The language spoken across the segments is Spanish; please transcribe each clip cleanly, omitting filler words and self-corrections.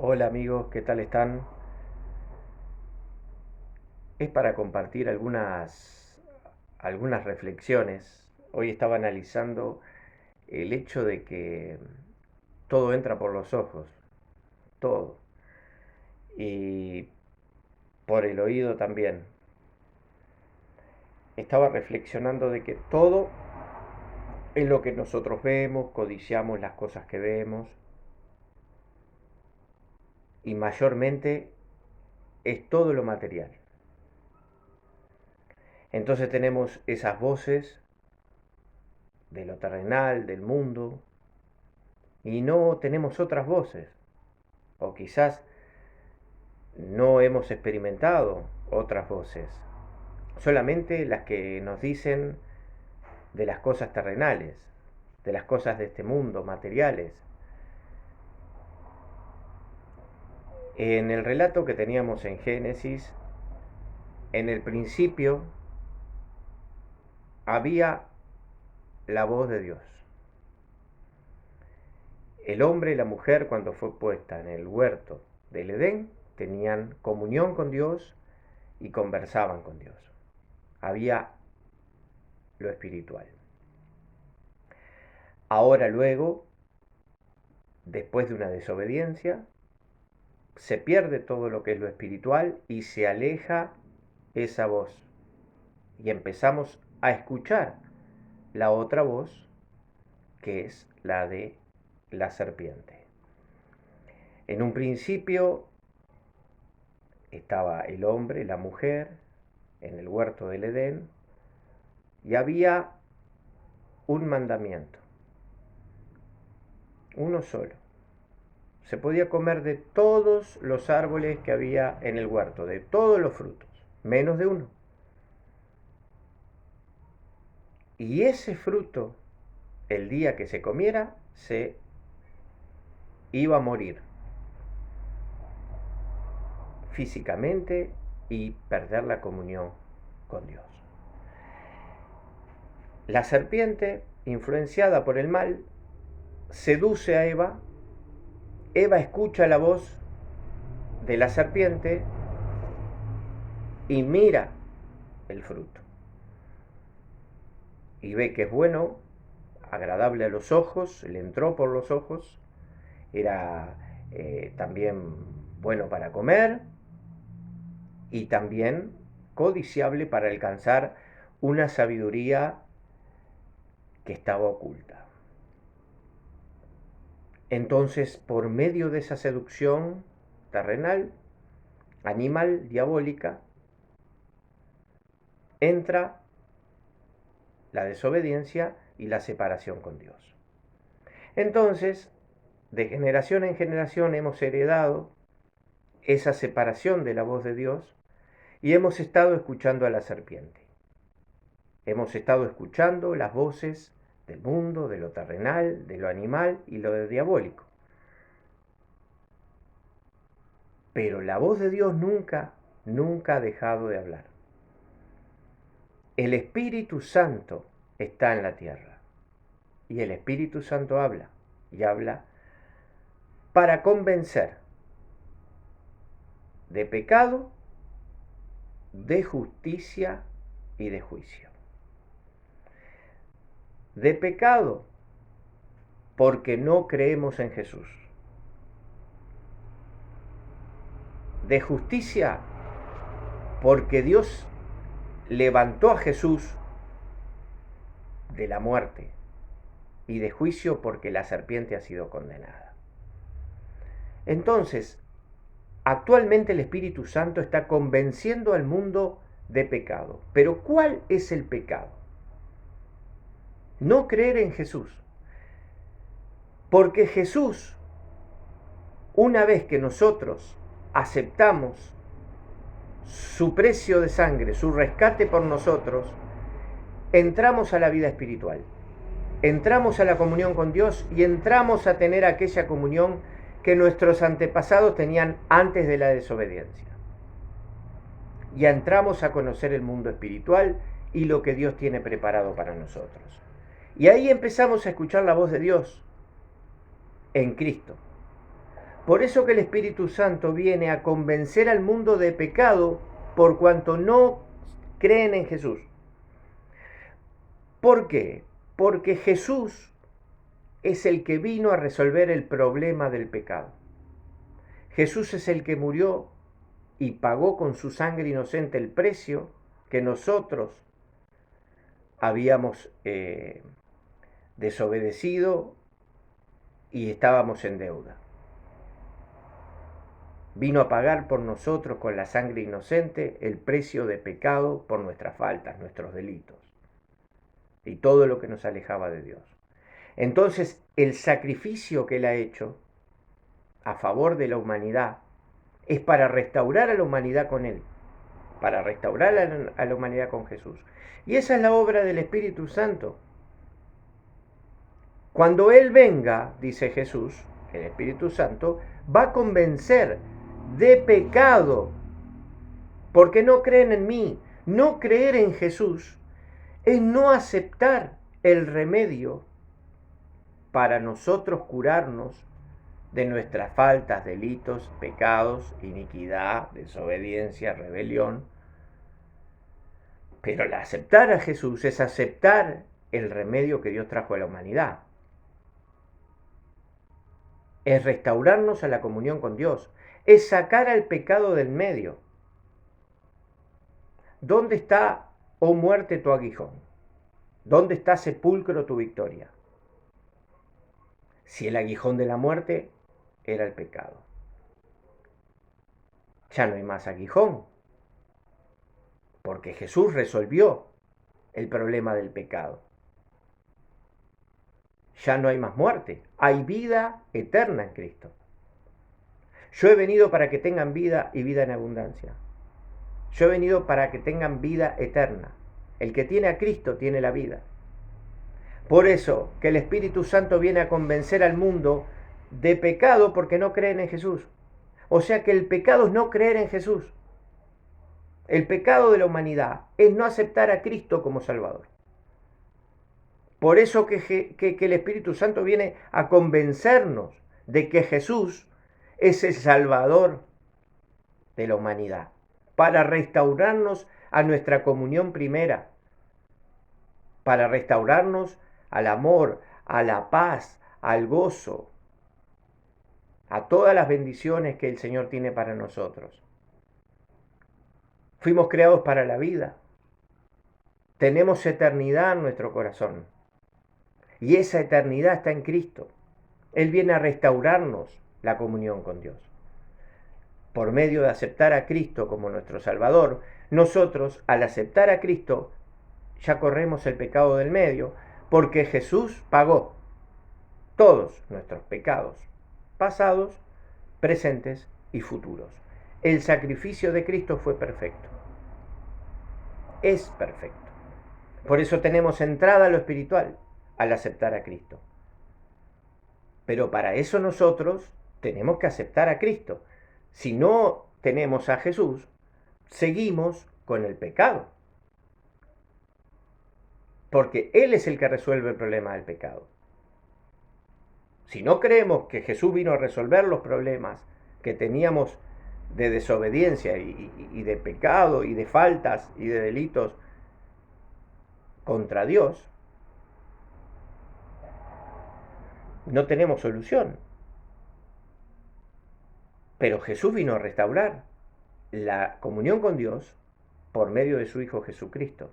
Hola amigos, ¿qué tal están? Es para compartir algunas reflexiones. Hoy estaba analizando el hecho de que todo entra por los ojos, todo, y por el oído también. Estaba reflexionando de que todo es lo que nosotros vemos, codiciamos las cosas que vemos, y mayormente es todo lo material. Entonces tenemos esas voces de lo terrenal, del mundo, y no tenemos otras voces, o quizás no hemos experimentado otras voces, solamente las que nos dicen de las cosas terrenales, de las cosas de este mundo, materiales. En el relato que teníamos en Génesis, en el principio había la voz de Dios. El hombre y la mujer, cuando fue puesta en el huerto del Edén, tenían comunión con Dios y conversaban con Dios. Había lo espiritual. Ahora luego, después de una desobediencia, se pierde todo lo que es lo espiritual y se aleja esa voz. Y empezamos a escuchar la otra voz, que es la de la serpiente. En un principio estaba el hombre, la mujer, en el huerto del Edén, y había un mandamiento, uno solo. Se podía comer de todos los árboles que había en el huerto, de todos los frutos, menos de uno. Y ese fruto, el día que se comiera, se iba a morir físicamente y perder la comunión con Dios. La serpiente, influenciada por el mal, seduce a Eva. Eva escucha la voz de la serpiente y mira el fruto. Y ve que es bueno, agradable a los ojos, le entró por los ojos, era también bueno para comer y también codiciable para alcanzar una sabiduría que estaba oculta. Entonces, por medio de esa seducción terrenal, animal, diabólica, entra la desobediencia y la separación con Dios. Entonces, de generación en generación hemos heredado esa separación de la voz de Dios y hemos estado escuchando a la serpiente. Hemos estado escuchando las voces del mundo, de lo terrenal, de lo animal y lo diabólico. Pero la voz de Dios nunca ha dejado de hablar. El Espíritu Santo está en la tierra y el Espíritu Santo habla y habla para convencer de pecado, de justicia y de juicio. De pecado, porque no creemos en Jesús. De justicia, porque Dios levantó a Jesús de la muerte. Y de juicio, porque la serpiente ha sido condenada. Entonces, actualmente el Espíritu Santo está convenciendo al mundo de pecado. Pero ¿cuál es el pecado? No creer en Jesús. Porque Jesús, una vez que nosotros aceptamos su precio de sangre, su rescate por nosotros, entramos a la vida espiritual, entramos a la comunión con Dios y entramos a tener aquella comunión que nuestros antepasados tenían antes de la desobediencia. Y entramos a conocer el mundo espiritual y lo que Dios tiene preparado para nosotros. Y ahí empezamos a escuchar la voz de Dios en Cristo. Por eso que el Espíritu Santo viene a convencer al mundo de pecado por cuanto no creen en Jesús. ¿Por qué? Porque Jesús es el que vino a resolver el problema del pecado. Jesús es el que murió y pagó con su sangre inocente el precio que nosotros habíamos desobedecido y estábamos en deuda. Vino a pagar por nosotros con la sangre inocente el precio de pecado por nuestras faltas, nuestros delitos y todo lo que nos alejaba de Dios. Entonces, el sacrificio que Él ha hecho a favor de la humanidad es para restaurar a la humanidad con Él, para restaurar a la humanidad con Jesús. Y esa es la obra del Espíritu Santo. Cuando Él venga, dice Jesús, el Espíritu Santo, va a convencer de pecado, porque no creen en mí. No creer en Jesús es no aceptar el remedio para nosotros curarnos de nuestras faltas, delitos, pecados, iniquidad, desobediencia, rebelión. Pero el aceptar a Jesús es aceptar el remedio que Dios trajo a la humanidad. Es restaurarnos a la comunión con Dios. Es sacar al pecado del medio. ¿Dónde está, oh muerte, tu aguijón? ¿Dónde está, sepulcro, tu victoria? Si el aguijón de la muerte era el pecado, ya no hay más aguijón, porque Jesús resolvió el problema del pecado. Ya no hay más muerte, hay vida eterna en Cristo. Yo he venido para que tengan vida y vida en abundancia. Yo he venido para que tengan vida eterna. El que tiene a Cristo tiene la vida. Por eso que el Espíritu Santo viene a convencer al mundo de pecado porque no creen en Jesús. O sea que el pecado es no creer en Jesús. El pecado de la humanidad es no aceptar a Cristo como Salvador. Por eso que el Espíritu Santo viene a convencernos de que Jesús es el Salvador de la humanidad, para restaurarnos a nuestra comunión primera, para restaurarnos al amor, a la paz, al gozo, a todas las bendiciones que el Señor tiene para nosotros. Fuimos creados para la vida. Tenemos eternidad en nuestro corazón. Y esa eternidad está en Cristo. Él viene a restaurarnos la comunión con Dios. Por medio de aceptar a Cristo como nuestro Salvador, nosotros, al aceptar a Cristo, ya corremos el pecado del medio, porque Jesús pagó todos nuestros pecados, pasados, presentes y futuros. El sacrificio de Cristo fue perfecto. Es perfecto. Por eso tenemos entrada a lo espiritual al aceptar a Cristo. Pero para eso nosotros tenemos que aceptar a Cristo. Si no tenemos a Jesús, seguimos con el pecado. Porque Él es el que resuelve el problema del pecado. Si no creemos que Jesús vino a resolver los problemas que teníamos de desobediencia y de pecado y de faltas y de delitos contra Dios, no tenemos solución. Pero Jesús vino a restaurar la comunión con Dios por medio de su Hijo Jesucristo.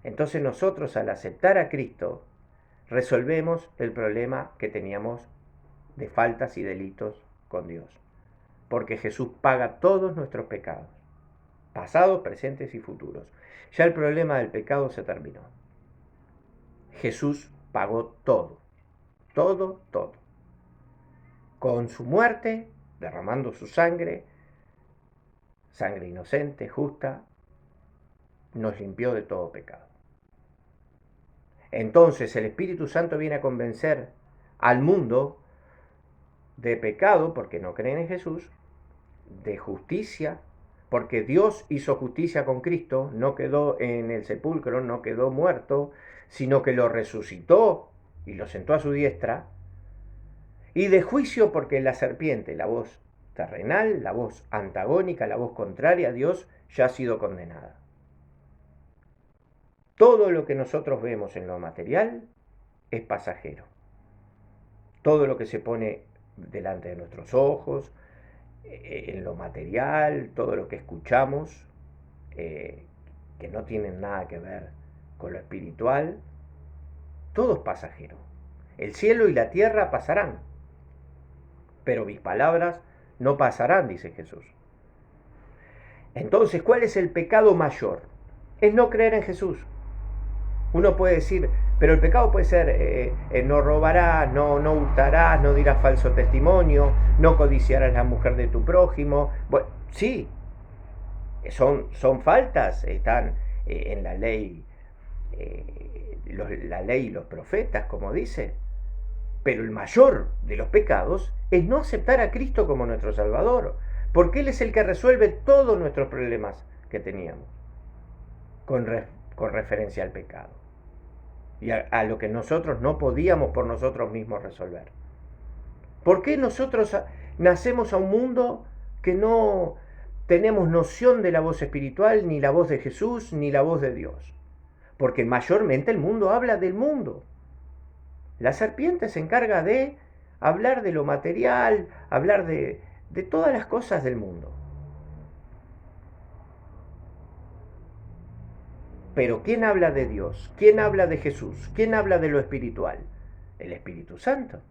Entonces nosotros, al aceptar a Cristo, resolvemos el problema que teníamos de faltas y delitos con Dios. Porque Jesús paga todos nuestros pecados, pasados, presentes y futuros. Ya el problema del pecado se terminó. Jesús pagó todo, todo, todo. Con su muerte, derramando su sangre, sangre inocente, justa, nos limpió de todo pecado. Entonces el Espíritu Santo viene a convencer al mundo de pecado, porque no creen en Jesús, de justicia, porque Dios hizo justicia con Cristo, no quedó en el sepulcro, no quedó muerto, sino que lo resucitó y lo sentó a su diestra, Y de juicio porque la serpiente, la voz terrenal, la voz antagónica, la voz contraria a Dios, ya ha sido condenada. Todo lo que nosotros vemos en lo material es pasajero. Todo lo que se pone delante de nuestros ojos, en lo material, todo lo que escuchamos, que no tienen nada que ver con lo espiritual, todo es pasajero. El cielo y la tierra pasarán, pero mis palabras no pasarán, dice Jesús. Entonces, ¿cuál es el pecado mayor? Es no creer en Jesús. Uno puede decir, pero el pecado puede ser, no robarás, no hurtarás, no dirás falso testimonio, no codiciarás la mujer de tu prójimo. Bueno, sí, son faltas, están en la ley, la ley y los profetas, como dice. Pero el mayor de los pecados es no aceptar a Cristo como nuestro Salvador, porque Él es el que resuelve todos nuestros problemas que teníamos con referencia al pecado y a lo que nosotros no podíamos por nosotros mismos resolver. ¿Por qué nosotros nacemos a un mundo que no tenemos noción de la voz espiritual, ni la voz de Jesús, ni la voz de Dios? Porque mayormente el mundo habla del mundo. La serpiente se encarga de hablar de lo material, hablar de todas las cosas del mundo. Pero ¿quién habla de Dios? ¿Quién habla de Jesús? ¿Quién habla de lo espiritual? El Espíritu Santo.